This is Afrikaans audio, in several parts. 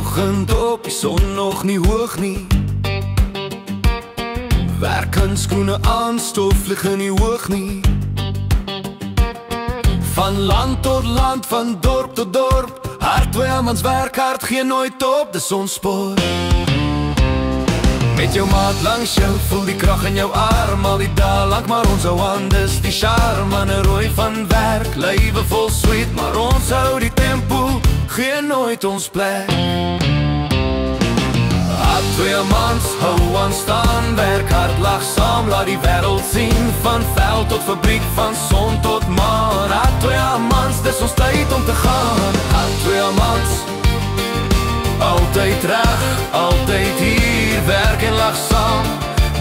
Vroegoggend op die son nog nie hoog nie. Werk handskoene aan, stof vlieg in die hoog nie. Van land tot land, van dorp tot dorp, hard tweemans werk hard, geen nooit op, dis ons spoor. Met jou maat langs jou, voel die krag in jou arm, al die dag lang, maar ons hou aan, dis die charme, en 'n rooi van werk, lewe vol sweet, maar ons hou die tempo, geen nooit ons plek. Tweemans, hou aan staan, werk hard, lag saam, laat die wêreld sien, van veld tot fabriek, van son tot maan. Tweemans, dis ons tyd om te gaan. Tweemans, altyd reg, altyd hier, werk en lag saam,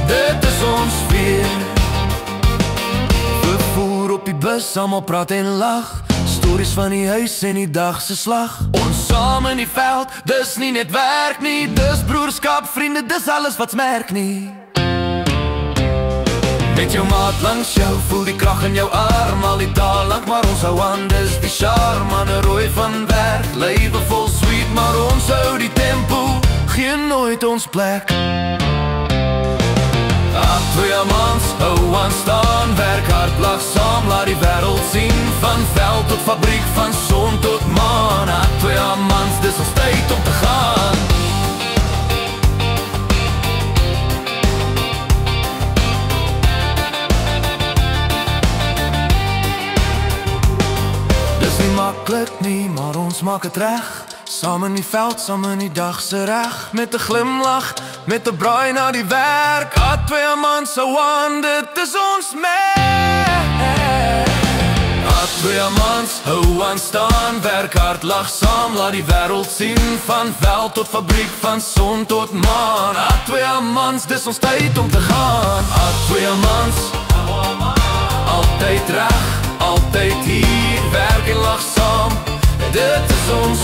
dit is ons weer. Vervoer op die bus, almal praat en lag, stories van die huis en die dag se slag. Ons saam in die veld, dis nie net werk nie, dis broerskap, vriende, dis alles wat's merk nie. Met jou maat langs jou, voel die krag in jou arm, al die dag lang, maar ons hou aan, dis die charme, en 'n rooi van werk, lewe vol sweet, maar ons hou die tempo, geen nooit ons plek. Tweemans, hou aan staan, werk hard, lag saam, laat die wêreld sien, van veld tot fabriek, van son tot maan. Tweemans, dis ons tyd om te gaan. Dis nie maklik nie, maar ons maak het reg, saam in die veld, saam in die dag se reg, met 'n glimlach, met 'n braai na die werk. Tweemans, hou aan, dit is ons merk. Tweemans, hou aan staan, werk hard, lag saam, laat die wêreld sien, van veld tot fabriek, van son tot maan. Tweemans, dis ons tyd om te gaan. Tweemans, altyd reg, altyd hier, werk en lag saam, dit is ons